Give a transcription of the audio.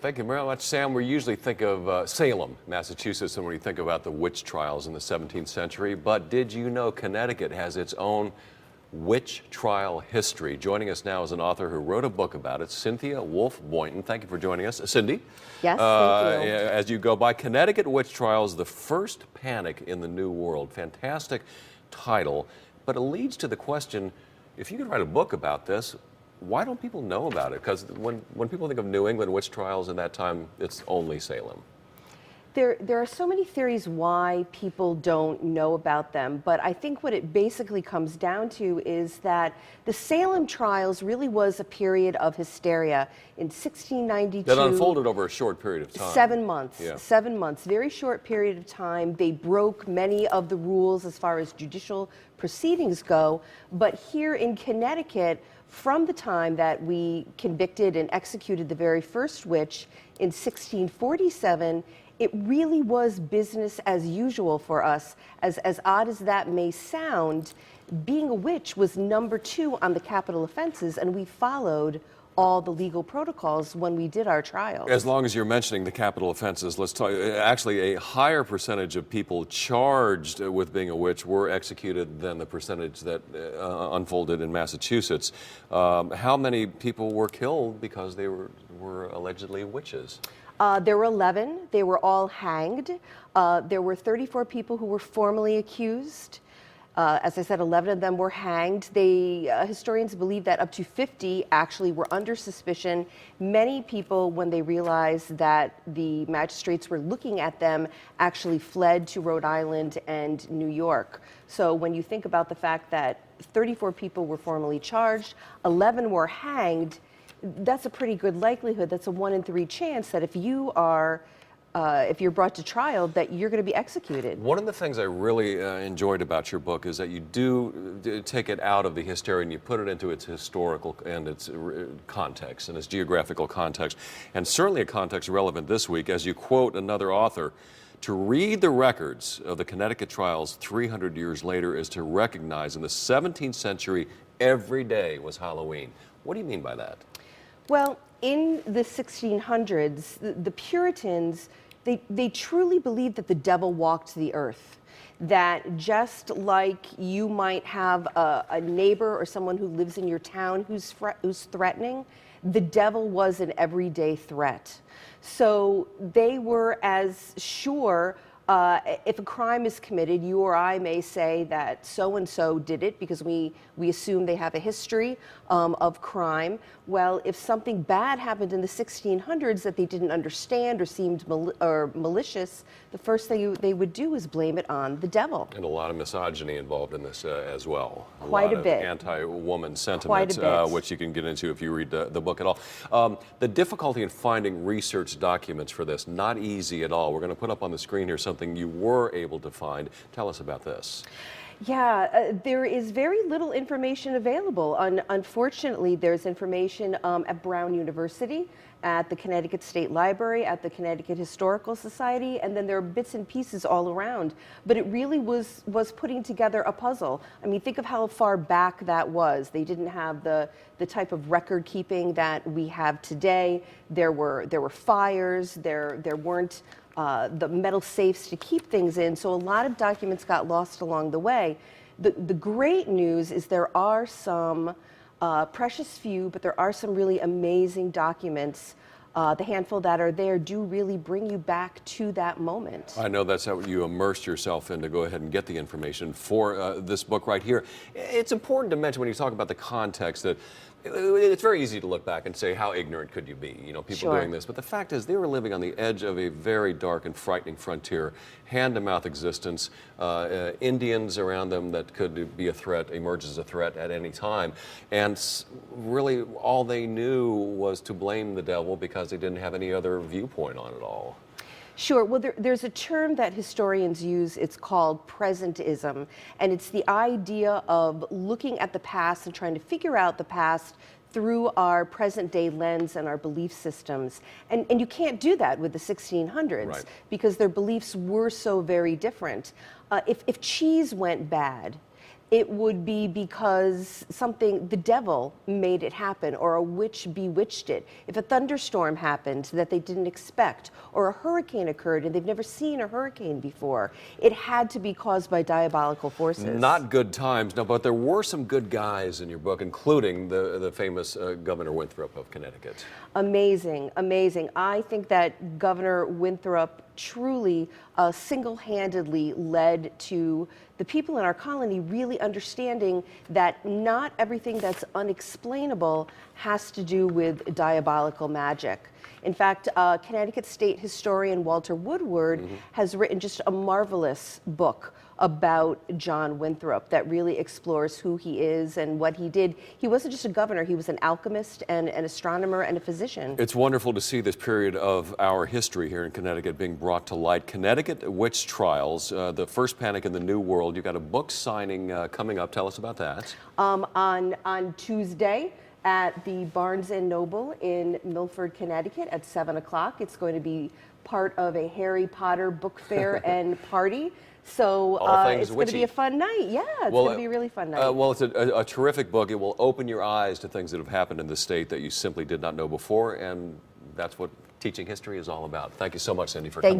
Thank you very much, Sam. We usually think of Salem, Massachusetts, and when we think about the witch trials in the 17th century. But did you know Connecticut has its own witch trial history? Joining us now is an author who wrote a book about it, Cynthia Wolfe Boynton. Thank you for joining us. Cindy? Yes, thank you. As you go by, Connecticut Witch Trials, the First Panic in the New World. Fantastic title, but it leads to the question, if you could write a book about this, why don't people know about it? Because when people think of New England witch trials in that time, it's only Salem. There are so many theories why people don't know about them, but I think what it basically comes down to is that the Salem trials really was a period of hysteria in 1692. That unfolded over a short period of time. 7 months. Yeah. 7 months. Very short period of time. They broke many of the rules as far as judicial proceedings go, but here in Connecticut, from the time that we convicted and executed the very first witch in 1647, it really was business as usual for us. As odd as that may sound, being a witch was number 2 on the capital offenses, and we followed all the legal protocols when we did our trials. As long as you're mentioning the capital offenses, let's talk. Actually, a higher percentage of people charged with being a witch were executed than the percentage that unfolded in Massachusetts. How many people were killed because they were allegedly witches? There were 11. They were all hanged. There were 34 people who were formally accused. As I said, 11 of them were hanged. Historians believe that up to 50 actually were under suspicion. Many people, when they realized that the magistrates were looking at them, actually fled to Rhode Island and New York. So when you think about the fact that 34 people were formally charged, 11 were hanged, that's a pretty good likelihood. That's a 1 in 3 chance that if you're brought to trial, that you're going to be executed. One of the things I really enjoyed about your book is that you do take it out of the hysteria and you put it into its historical and its context and its geographical context, and certainly a context relevant this week, as you quote another author, "To read the records of the Connecticut trials 300 years later is to recognize in the 17th century every day was Halloween." What do you mean by that? Well, in the 1600s, the Puritans, they truly believed that the devil walked the earth. That just like you might have a neighbor or someone who lives in your town who's threatening, the devil was an everyday threat. So they were as sure, if a crime is committed, you or I may say that so-and-so did it because we assume they have a history of crime. Well, if something bad happened in the 1600s that they didn't understand or seemed malicious, the first thing they would do is blame it on the devil. And a lot of misogyny involved in this as well. Quite a bit. Anti-woman sentiment, Quite a bit. which you can get into if you read the book at all. The difficulty in finding research documents for this, not easy at all. We're going to put up on the screen here something you were able to find. Tell us about this. Yeah, there is very little information available. Unfortunately, there's information at Brown University, at the Connecticut State Library, at the Connecticut Historical Society, and then there are bits and pieces all around. But it really was putting together a puzzle. I mean, think of how far back that was. They didn't have the type of record keeping that we have today. There were fires. There weren't the metal safes to keep things in, so a lot of documents got lost along the way. The great news is there are some precious few, but there are some really amazing documents. The handful that are there do really bring you back to that moment. I know that's how you immersed yourself in to go ahead and get the information for this book right here. It's important to mention when you talk about the context that it's very easy to look back and say, how ignorant could you be? You know, people Sure. doing this. But the fact is, they were living on the edge of a very dark and frightening frontier, hand-to-mouth existence, Indians around them that could be a threat, emerge as a threat at any time. And really, all they knew was to blame the devil because they didn't have any other viewpoint on it all. Sure. Well, there's a term that historians use. It's called presentism, and it's the idea of looking at the past and trying to figure out the past through our present-day lens and our belief systems. And you can't do that with the 1600s, Right. because their beliefs were so very different. If cheese went bad, it would be because the devil made it happen, or a witch bewitched it. If a thunderstorm happened that they didn't expect, or a hurricane occurred and they've never seen a hurricane before, it had to be caused by diabolical forces. Not good times, no, but there were some good guys in your book, including the famous Governor Winthrop of Connecticut. Amazing, amazing. I think that Governor Winthrop truly single-handedly led to the people in our colony really understanding that not everything that's unexplainable has to do with diabolical magic. In fact, Connecticut State historian Walter Woodward has written just a marvelous book about John Winthrop that really explores who he is and what he did. He wasn't just a governor, he was an alchemist and an astronomer and a physician. It's wonderful to see this period of our history here in Connecticut being brought to light. Connecticut Witch Trials, the first panic in the New World. You've got a book signing coming up. Tell us about that. On Tuesday at the Barnes & Noble in Milford, Connecticut at 7 o'clock. It's going to be part of a Harry Potter book fair and party. So it's going to be a fun night. Yeah, it's going to be a really fun night. Well, it's a terrific book. It will open your eyes to things that have happened in the state that you simply did not know before, and that's what teaching history is all about. Thank you so much, Cindy, for coming.